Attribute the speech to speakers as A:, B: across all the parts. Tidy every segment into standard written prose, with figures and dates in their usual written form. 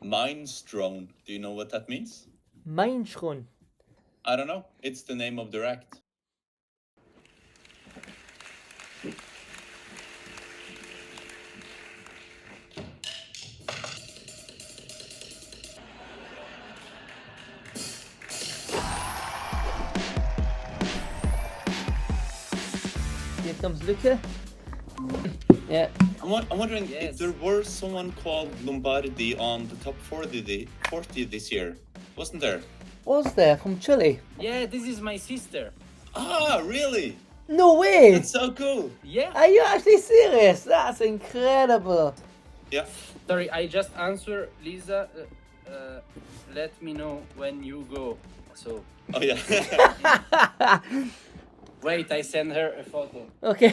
A: Mindstrone. Do you know what that means?
B: Mindstrone.
A: I don't know. It's the name of their act.
B: Here comes Luca. Yeah.
A: I'm wondering
C: Yes.
A: if there were someone called Lombardi on the top 40 this year. Wasn't there?
B: Was there from Chile?
C: Yeah, this is my sister.
A: Ah, really?
B: No way!
A: That's so cool.
C: Yeah.
B: Are you actually serious? That's incredible.
A: Yeah.
C: Sorry, I just answer Liza. Let me know when you go. So
A: Oh, yeah.
C: wait, I send her a photo.
B: Okay.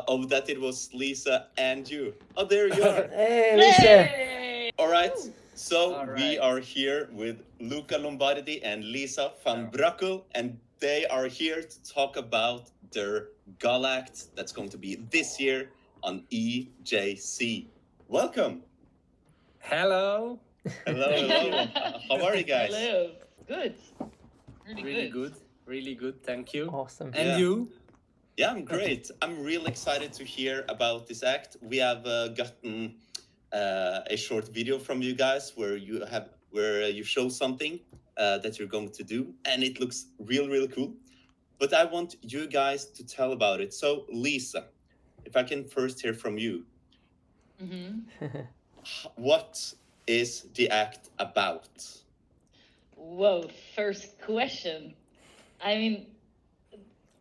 A: Of that it was Liza and you. Oh, there you are.
B: Hey, Lisa.
A: All right. So
C: All
A: we
C: right.
A: are here with Luca Lombardi and Liza van Brakel, and they are here to talk about their Juggle act that's going to be this year on EJC. Welcome.
C: Hello.
A: Hello, hello. How are you guys?
D: Hello. Good.
C: Really good. Really good. Thank you.
B: Awesome.
C: And
A: Yeah.
C: you?
A: Yeah, I'm great. I'm real excited to hear about this act. We have gotten a short video from you guys where you show something that you're going to do, and it looks really cool. But I want you guys to tell about it. So, Liza, if I can first hear from you, what is the act about?
D: Whoa, first question. I mean,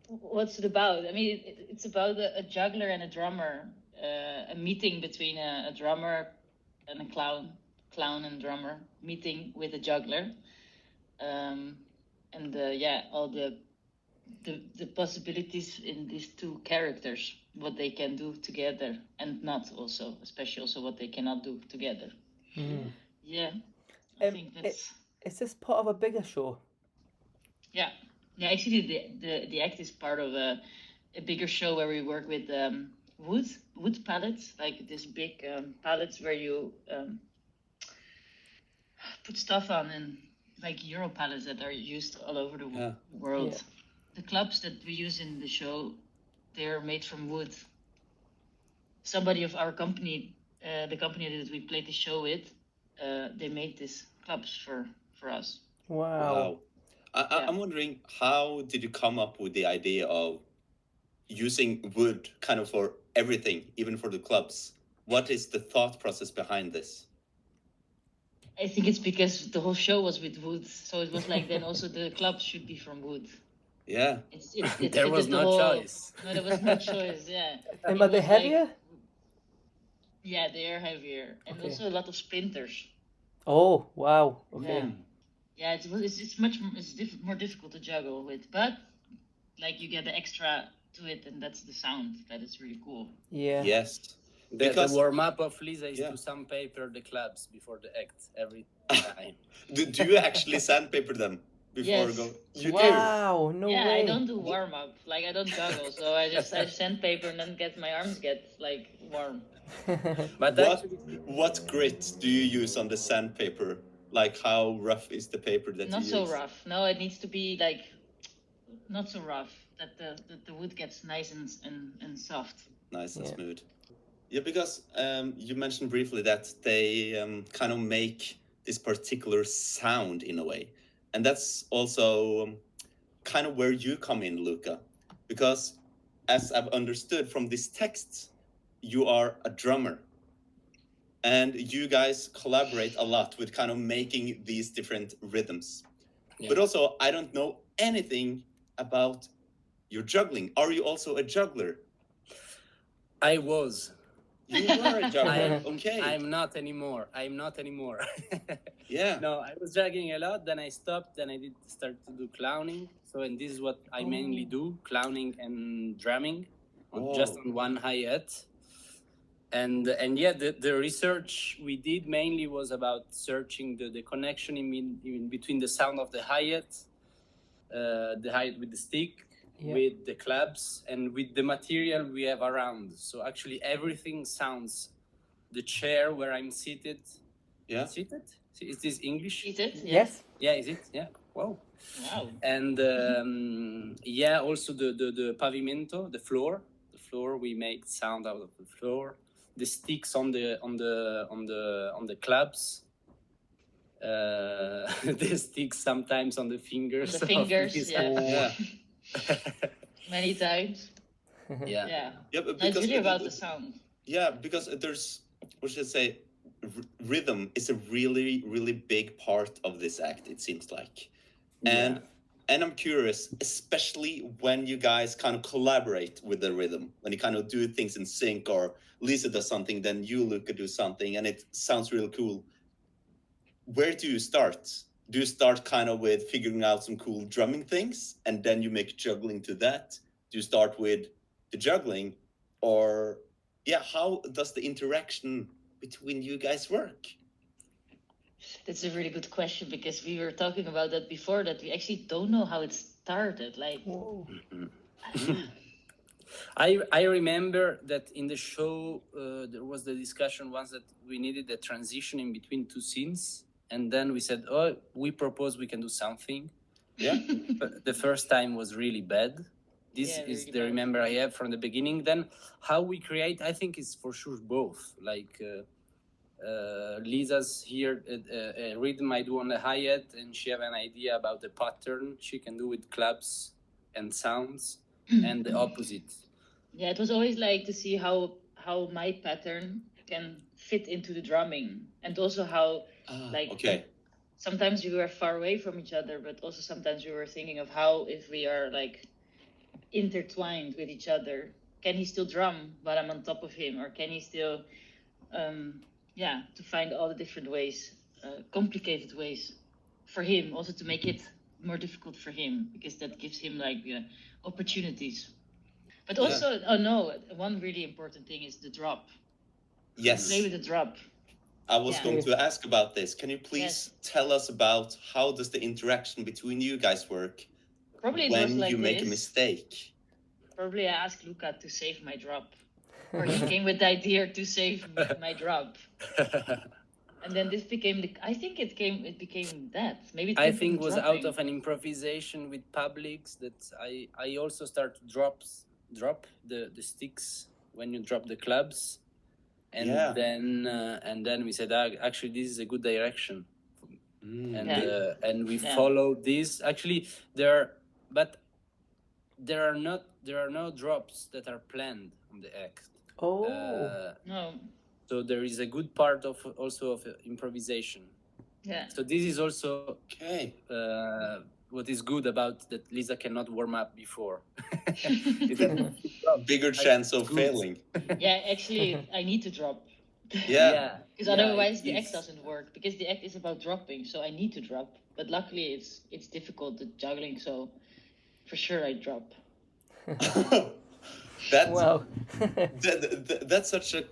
D: what's it about? I mean, it's about a juggler and a drummer, a meeting between a drummer and a clown and drummer meeting with a juggler, and all the possibilities in these two characters, what they can do together and not, also, especially also what they cannot do together. Yeah, I think that's.
B: Is this part of a bigger show?
D: Yeah, actually, the act is part of a bigger show where we work with wood pallets, like this big pallets where you put stuff on, and like Euro pallets that are used all over the world.
B: Yeah.
D: The clubs that we use in the show, they're made from wood. Somebody of our company, the company that we played the show with, they made these clubs for us.
B: Wow.
A: I'm wondering, how did you come up with the idea of using wood kind of for everything, even for the clubs? What is the thought process behind this?
D: I think it's because the whole show was with wood, so it was like then also the clubs should be from wood.
A: Yeah.
C: There was no choice.
D: No, there was no choice. Yeah.
B: And
D: It
B: are they
D: was like-
B: heavier?
D: Yeah, they are heavier, and
B: Okay.
D: also a lot of splinters.
B: Oh, wow. Okay.
D: Yeah. Yeah, it's much more difficult to juggle with, but like you get the extra to it, and that's the sound that is really cool.
B: Yeah.
A: Yes.
C: The
A: Because-
C: warm up of Liza is
A: Yeah.
C: to sandpaper the clubs before the act every time.
A: Do you actually sandpaper them before
D: Yes.
A: going? You do.
B: Wow. No
D: Yeah,
B: way.
D: I don't do warm up. Like I don't juggle, so I sandpaper and then get my arms get like warm.
C: But
A: What
C: actually,
A: what grit do you use on the sandpaper? Like, how rough is the paper that
D: Not
A: you
D: so
A: use?
D: rough. No, it needs to be like not so rough that the wood gets nice and soft.
A: Nice and
B: Yeah.
A: smooth. Yeah, because you mentioned briefly that they kind of make this particular sound in a way. And that's also kind of where you come in, Luca. Because as I've understood from this text, you are a drummer. And you guys collaborate a lot with kind of making these different rhythms.
C: Yeah.
A: But also, I don't know anything about your juggling. Are you also a juggler?
C: I was.
A: You were a juggler. Okay.
C: I'm not anymore.
A: Yeah.
C: No, I was juggling a lot. Then I stopped. Then I did start to do clowning. So, and this is what I mainly do: clowning and drumming, just on one hi-hat. And yeah, the research we did mainly was about searching the connection in between the sound of the hi-hat, with the stick, with the claps, and with the material we have around. So actually everything sounds the chair where I'm seated.
A: Yeah.
C: Seated? Is this English?
D: Is it?
B: Yes.
C: Yeah, is it? Yeah. Wow.
D: Wow.
C: And yeah, also the pavimento, the floor. The floor, we make sound out of the floor. The sticks on the clubs. The sticks sometimes on the fingers.
D: The fingers,
C: Lisa.
D: yeah.
A: Yeah.
D: Many times.
C: Yeah.
D: Yeah.
A: Yeah, but
D: No, it's
A: because
D: really about the sound.
A: yeah, because there's, what should I say, rhythm is a really, really big part of this act, it seems like. And I'm curious, especially when you guys kind of collaborate with the rhythm, when you kind of do things in sync, or Lisa does something, then you, Luca, do something, and it sounds really cool. Where do you start? Do you start kind of with figuring out some cool drumming things, and then you make juggling to that? Do you start with the juggling, or yeah, how does the interaction between you guys work?
D: That's a really good question, because we were talking about that before, that we actually don't know how it started. Like,
B: Whoa.
C: I remember that in the show there was the discussion once that we needed a transition in between two scenes, and then we said, oh, we propose we can do something.
A: Yeah.
C: But the first time was really bad. This
D: Yeah,
C: is
D: really
C: the
D: bad.
C: remember I have from the beginning. Then how we create, I think, is for sure both. Like Liza's here a rhythm I do on the hi-hat, and she have an idea about the pattern she can do with claps and sounds, and the opposite.
D: Yeah, it was always like to see how my pattern can fit into the drumming, and also how like
A: Okay.
D: sometimes we were far away from each other, but also sometimes we were thinking of how, if we are like intertwined with each other, can he still drum while I'm on top of him, or can he still to find all the different ways, complicated ways for him, also to make it more difficult for him, because that gives him like opportunities. But also, one really important thing is the drop.
A: Yes.
D: Play with the drop.
A: I was going to ask about this. Can you please tell us about how does the interaction between you guys work?
D: Probably it
A: when
D: was like
A: you make
D: this.
A: a mistake?
D: Probably I asked Luca to save my drop, or he came with the idea to save my drop. And then this became I think it became that. Maybe it
C: I
D: came
C: think
D: from
C: was
D: dropping.
C: out of an improvisation with publics that I also start to drop the sticks when you drop the clubs, and then we said, actually this is a good direction, and we follow this. Actually, there are no drops that are planned on the act.
D: No.
C: So there is a good part of improvisation.
D: Yeah.
C: So this is also what is good about that Liza cannot warm up before. It's
A: a bigger chance of failing.
D: Yeah, actually, I need to drop.
A: Yeah.
D: Because otherwise the act doesn't work. Because the act is about dropping, so I need to drop. But luckily, it's difficult, the juggling. So for sure, I drop.
B: Wow.
A: That's such a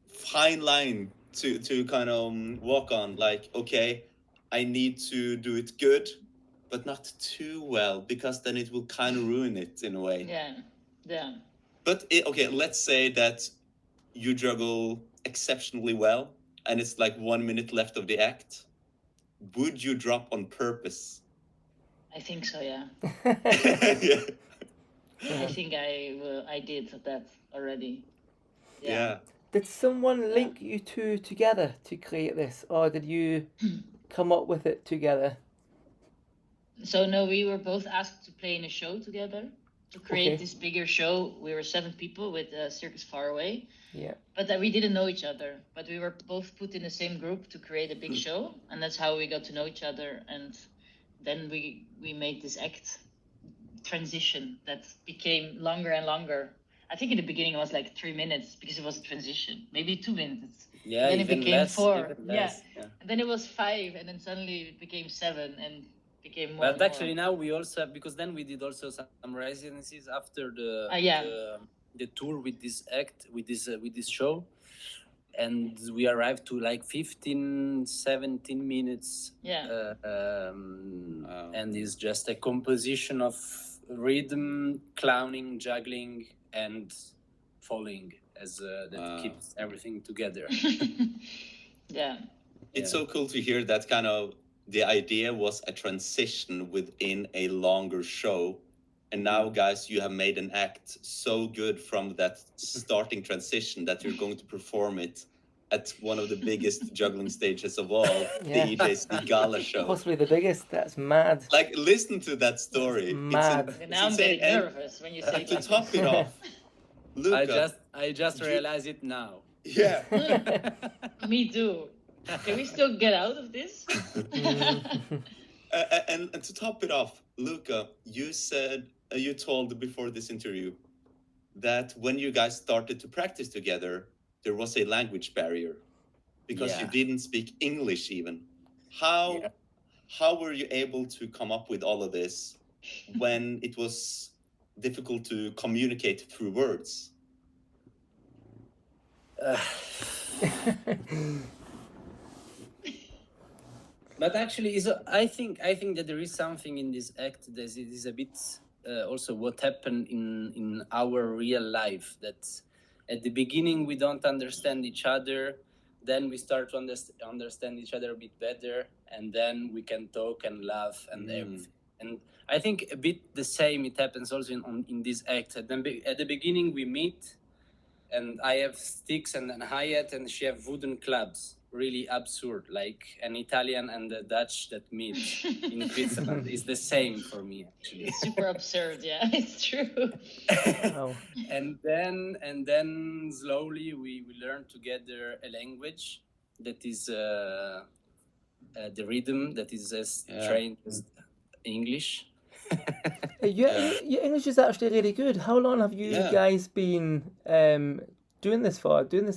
A: fine line to kind of walk on. Like, okay, I need to do it good, but not too well, because then it will kind of ruin it in a way.
D: Yeah.
A: But okay, let's say that you juggle exceptionally well, and it's like 1 minute left of the act. Would you drop on purpose?
D: I think so, yeah.
A: Yeah.
D: I think I did that already.
A: Yeah.
B: Did someone link you two together to create this, or did you come up with it together?
D: So no, we were both asked to play in a show together to create this bigger show. We were 7 people with Circus Far Away.
B: Yeah.
D: But we didn't know each other. But we were both put in the same group to create a big show, and that's how we got to know each other. And then we made this act transition that became longer and longer. I think in the beginning it was like 3 minutes because it was a transition, maybe 2 minutes.
C: Yeah,
D: and then it became 4.
C: Yeah.
D: And then it was 5, and then suddenly it became 7, and became more.
C: But actually now we also have, because then we did also some residencies after the tour with this act, with this show, and we arrived to like 15-17 minutes. And it's just a composition of rhythm, clowning, juggling, and falling. as that
A: Wow.
C: keeps everything together.
D: Yeah.
A: It's
C: Yeah.
A: so cool to hear that kind of the idea was a transition within a longer show. And now, guys, you have made an act so good from that starting transition that you're going to perform it at one of the biggest juggling stages of all,
B: Yeah.
A: the EJC Gala show.
B: Possibly the biggest. That's mad.
A: Like, listen to that story.
B: Mad.
A: It's
D: Now I'm
A: insane.
D: getting
A: And
D: nervous when you say
A: to
D: that.
A: top it off, Luca.
C: I just
A: you-
C: realized it now.
A: Yeah.
D: Me too. Can we still get out of this?
A: And to top it off, Luca, you said you told before this interview that when you guys started to practice together, there was a language barrier because you
C: Yeah.
A: didn't speak English even. How were you able to come up with all of this when it was difficult to communicate through words?
C: But actually, I think that there is something in this act that is a bit also what happened in our real life. That at the beginning we don't understand each other, then we start to understand each other a bit better, and then we can talk and laugh and everything. And I think a bit the same it happens also in this act. At the beginning we meet, and I have sticks and a hi-hat, and she have wooden clubs. Really absurd, like an Italian and a Dutch that meet in Switzerland. It's the same for me, actually.
D: It's super absurd, yeah, it's true.
B: Wow.
C: And then slowly we learn together a language that is the rhythm that is as trained as English.
B: Your English is actually really good. How long have you guys been doing this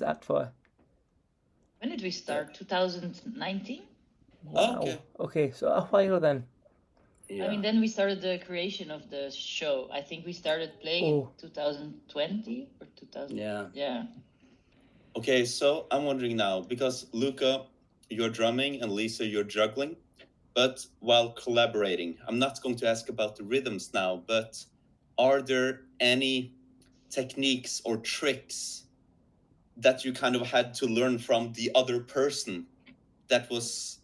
B: act for?
D: When did we start? 2019?
B: Wow.
A: Okay.
B: Okay, so a while then.
C: Yeah.
D: I mean, then we started the creation of the show. I think we started playing in 2020 or 2000.
C: Yeah.
D: Yeah.
A: Okay, so I'm wondering now, because Luca, you're drumming, and Liza, you're juggling, but while collaborating, I'm not going to ask about the rhythms now, but are there any techniques or tricks that you kind of had to learn from the other person that was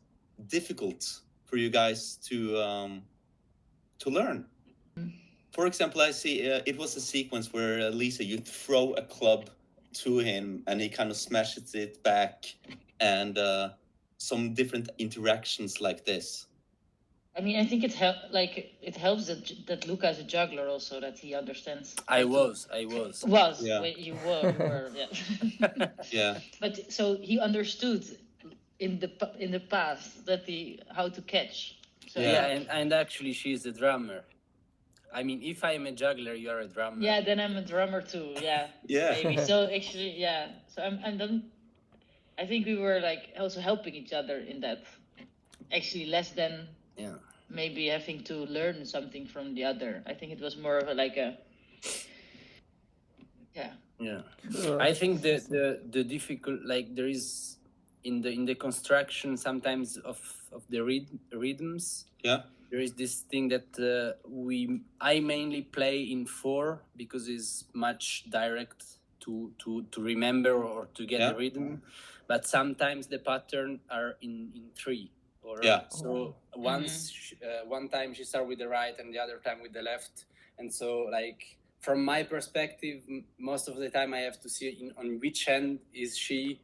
A: difficult for you guys to learn? For example, I see it was a sequence where Liza, you throw a club to him and he kind of smashes it back, and some different interactions like this.
D: I mean, I think it helps that Luca is a juggler also, that he understands.
C: I was.
D: Yeah. You were, yeah.
A: Yeah.
D: But so he understood in the past that how to catch. So,
C: and actually she's a drummer. I mean, if I'm a juggler, you're a drummer.
D: Yeah, then I'm a drummer too. Yeah.
A: Yeah.
D: Maybe. So actually, yeah. So I'm done. I think we were like also helping each other in that. Actually, less than maybe having to learn something from the other. I think it was more of
C: Yeah. I think the difficult, like, there is in the construction sometimes of the rhythms.
A: Yeah.
C: There is this thing that I mainly play in 4 because it's much direct to remember or to get the rhythm, but sometimes the pattern are in 3. So one time she start with the right and the other time with the left, and so like from my perspective, most of the time I have to see on which hand is she,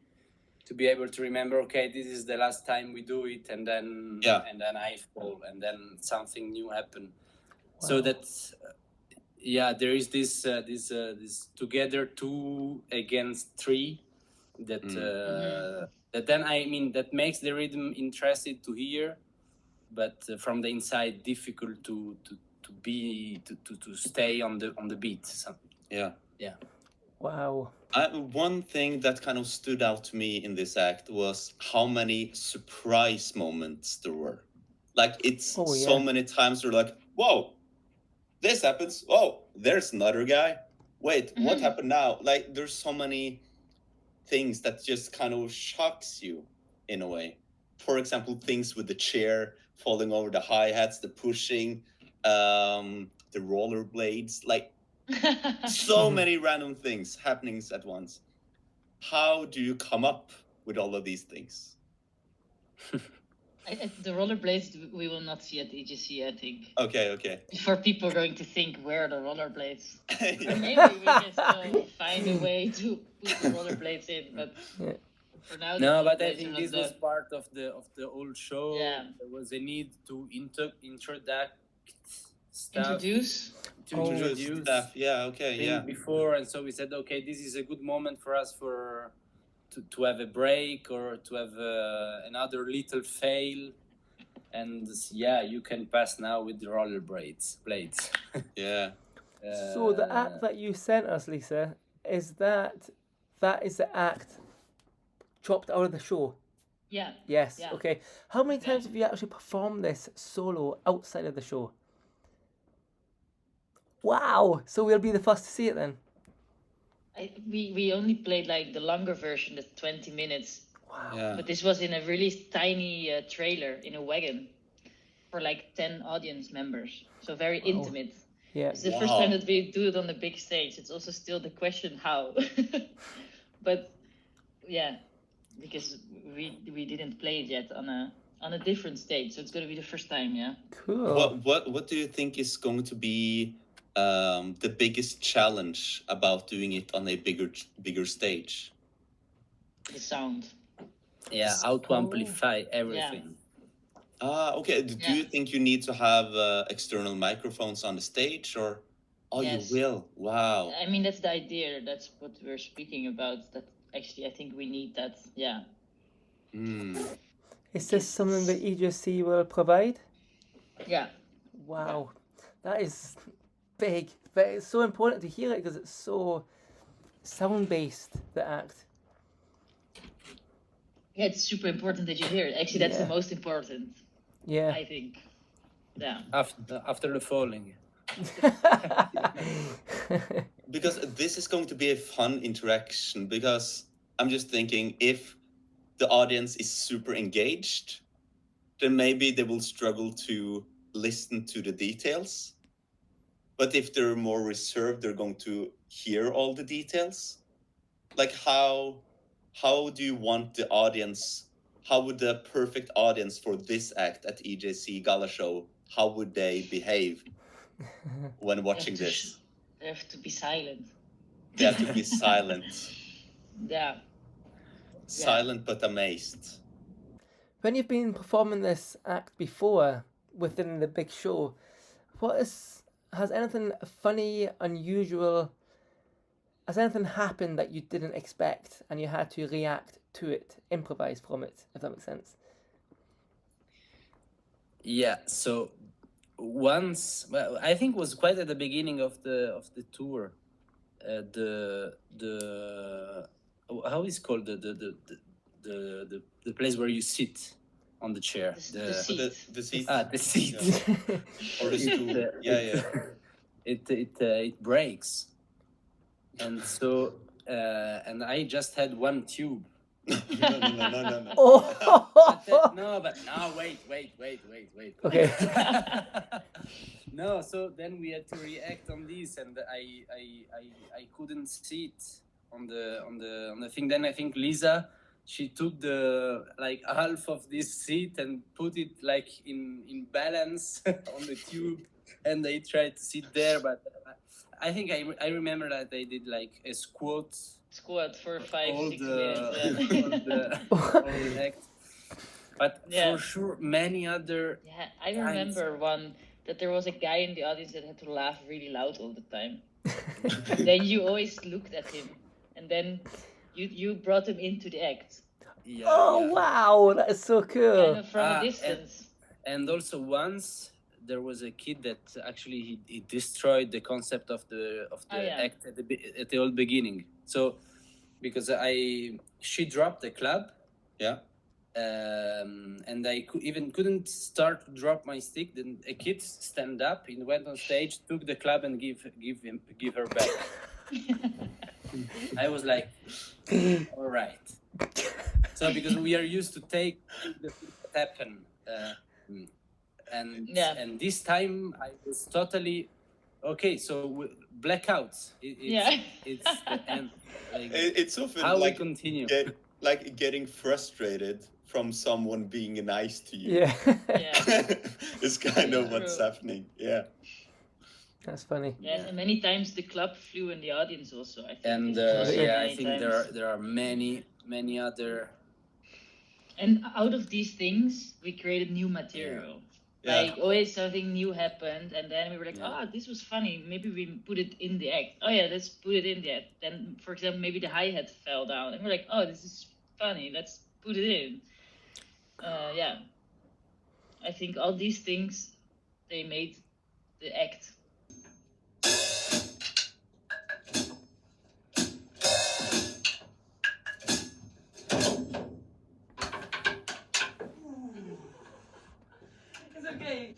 C: to be able to remember, okay, this is the last time we do it, and then I fall, and then something new happen. Wow. So that there is this together 2 against 3 that that then, I mean, that makes the rhythm interesting to hear, but from the inside difficult to stay on the beat. So, yeah.
B: Wow.
A: One thing that kind of stood out to me in this act was how many surprise moments there were. Like, it's so many times you're like, whoa, this happens. Oh, there's another guy. Wait, what happened now? Like, there's so many things that just kind of shocks you in a way. For example, things with the chair falling over the hi-hats, the pushing, the rollerblades. Like, So many random things happening at once. How do you come up with all of these things?
D: The rollerblades we will not see at EJC, I think.
A: Okay.
D: For people going to think, where are the rollerblades?
A: Yeah.
D: Maybe we can still find a way to put the rollerblades in, but for now.
C: No, but I think this was part of the old show.
D: Yeah.
C: There was a need to introduce stuff.
D: Introduce
A: Stuff. Yeah. Okay. Yeah.
C: Before, and so we said, okay, this is a good moment for us to have a break or to have another little fail, and you can pass now with the blades.
A: Yeah.
B: So the act that you sent us, Lisa, is that is the act chopped out of the show?
D: Yeah.
B: Yes.
D: Yeah.
B: Okay. How many times have you actually performed this solo outside of the show? Wow. So we'll be the first to see it then.
D: We only played like the longer version, the 20 minutes.
B: Wow.
A: Yeah.
D: But this was in a really tiny trailer in a wagon for like 10 audience members. So very intimate.
B: Yeah.
D: It's the first time that we do it on the big stage. It's also still the question how. But yeah, because we didn't play it yet on a different stage. So it's going to be the first time, yeah.
B: Cool.
A: What do you think is going to be the biggest challenge about doing it on a bigger stage?
D: The sound.
C: Yeah, how to amplify everything.
A: Okay. Do you think you need to have external microphones on the stage, or
D: Yes.
A: you will? Wow.
D: I mean, that's the idea. That's what we're speaking about. That actually, I think we need that. Yeah.
B: Is this something that EJC will provide?
D: Yeah.
B: Wow. That is big. But it's so important to hear it because it's so sound-based, the act.
D: Yeah, it's super important that you hear it. Actually, that's the
B: Yeah.
D: most important,
B: Yeah.
D: I think. Yeah.
C: After the falling.
A: Because this is going to be a fun interaction, because I'm just thinking, if the audience is super engaged, then maybe they will struggle to listen to the details. But if they're more reserved, they're going to hear all the details. Like how do you want the audience, how would the perfect audience for this act at EJC Gala Show, how would they behave when watching this?
D: They have to be silent.
A: They have to be silent.
D: Yeah.
A: Silent but amazed.
B: When you've been performing this act before within the big show, has anything funny, unusual, has anything happened that you didn't expect and you had to react to it, improvise from it, if that makes sense?
C: Yeah, so once, well, I think it was quite at the beginning of the tour, the how is it called the place where you sit on the chair,
D: The seat.
A: The seat.
C: the seat.
A: Yeah. Or the stool. Yeah.
C: It breaks, and so and I just had one tube.
A: No.
B: Oh!
C: But now wait.
B: Okay.
C: No, so then we had to react on this, and I couldn't see it on the thing. Then I think Liza, she took the like half of this seat and put it like in balance on the tube, and I tried to sit there, but I think I remember that I did like a squat
D: for 5-6 minutes.
C: all the act. But
D: Yeah.
C: for sure, many other.
D: Yeah, I remember one that there was a guy in the audience that had to laugh really loud all the time. Then you always looked at him, and then you brought him into the act,
C: Yeah,
B: Oh,
C: yeah.
B: wow, that is so cool.
D: kind of from a distance.
C: And also once there was a kid that actually he destroyed the concept of the act at the old beginning. So because she dropped the club.
A: Yeah.
C: And I couldn't start to drop my stick. Then a kid stand up and went on stage, took the club and give her back. I was like, all right. So because we are used to take the things that happen, and this time I was totally Okay, so blackouts. It's the end. Like,
A: It's often
C: how
A: like
C: we continue.
A: getting frustrated from someone being nice to you.
B: Yeah.
A: It's kind of
D: Yeah.
A: what's happening. Yeah.
B: That's funny.
D: Yeah, and many times the club flew in the audience also, I think.
C: And
B: Yeah,
C: I think there are many other.
D: And out of these things, we created new material.
A: Yeah.
D: Like always something new happened, and then we were like,
C: Yeah.
D: this was funny. Maybe we put it in the act. Oh yeah, let's put it in the act. Then, for example, maybe the hi-hat fell down, and we're like, oh, this is funny. Let's put it in. Yeah. I think all these things, they made the act. It's okay.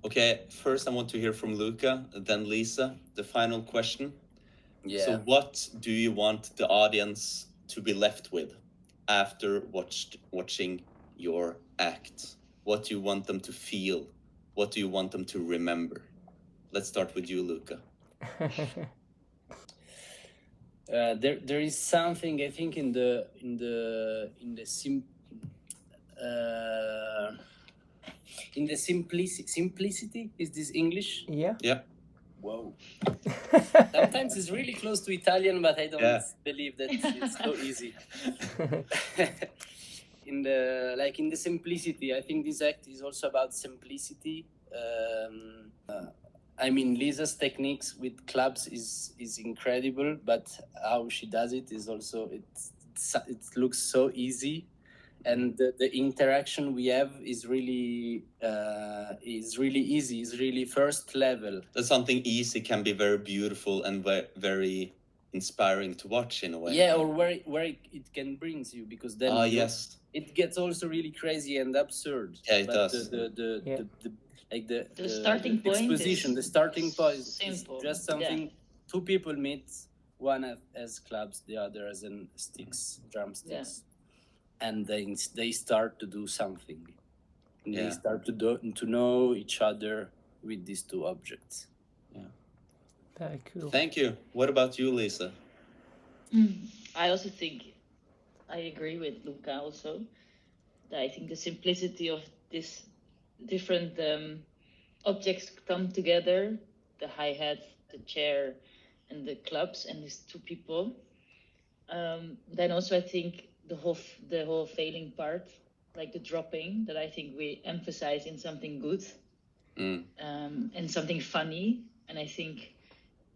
A: Okay, first I want to hear from Luca, then Liza. The final question.
C: Yeah.
A: So what do you want the audience to be left with after watching your act? What do you want them to feel? What do you want them to remember? Let's start with you, Luca.
C: There is something, I think, in the simplicity. Is this English?
B: Yeah.
A: Yeah.
C: Whoa. Sometimes it's really close to Italian, but I don't believe that it's so easy. in the simplicity, I think this act is also about simplicity. I mean, Liza's techniques with clubs is incredible, but how she does it is also it looks so easy, and the interaction we have is really easy. It's really first level.
A: That something easy can be very beautiful and very inspiring to watch in a way.
C: Yeah, or where it can bring you, because then
A: yes,
C: it gets also really crazy and absurd.
A: Yeah, it does.
C: The
D: starting point
C: exposition,
D: is
C: the starting point is
D: simple.
C: just something. Two people meet, one as clubs, the other as in sticks, drumsticks, and then they start to do something. And they start to know each other with these two objects.
A: Yeah.
B: Very cool.
A: Thank you. What about you, Liza?
D: I also think I agree with Luca also. I think the simplicity of this different objects come together, the hi-hat, the chair, and the clubs, and these two people. Then also I think the whole failing part, like the dropping, that I think we emphasize in something good and something funny. And I think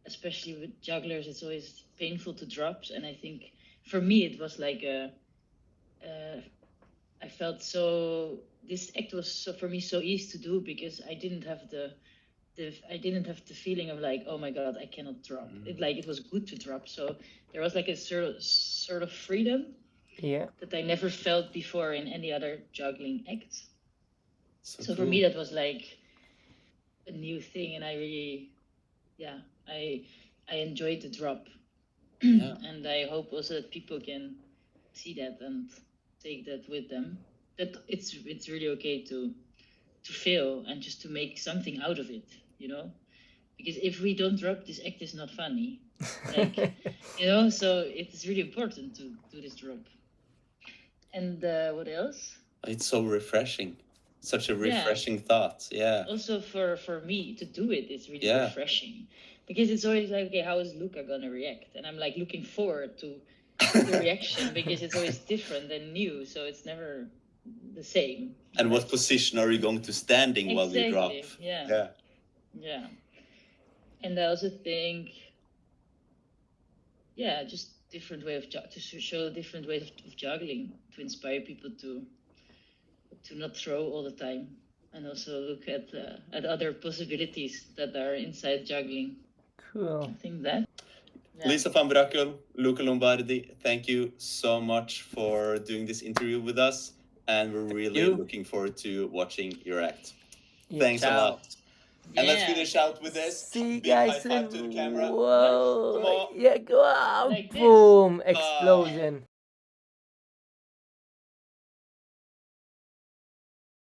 D: especially with jugglers, it's always painful to drop. And I think for me it was like I felt so, this act was for me so easy to do, because I didn't have the feeling of like, oh my god, I cannot drop. It was good to drop. So there was like a sort of freedom that I never felt before in any other juggling act. So cool. For me that was like a new thing, and I really I enjoyed the drop. And I hope also that people can see that and take that with them, that it's really okay to fail and just to make something out of it, because if we don't drop, this act is not funny, like so it's really important to do this drop. And what else?
A: It's so refreshing, such a refreshing thought.
D: Also for me to do it, it's really refreshing, because it's always like, okay, how is Luca gonna react? And I'm like looking forward to the reaction, because it's always different and new, so it's never the same.
A: And what position are you going to standing while you drop?
D: Yeah. And I also think just different way to show different ways of juggling, to inspire people to not throw all the time, and also look at other possibilities that are inside juggling.
B: Cool.
D: I think that. Yeah.
A: Liza van Brakel, Luca Lombardi, thank you so much for doing this interview with us, and we're really
C: you.
A: looking forward to watching your act.
B: Yeah.
A: Thanks a
C: Ciao.
A: lot. And let's
D: Yeah.
A: finish out with this.
B: See you
A: Big high
B: guys
A: five
B: soon.
A: to the camera.
B: Whoa.
A: Come on.
B: Yeah, go on.
D: Like this.
B: Boom. Explosion.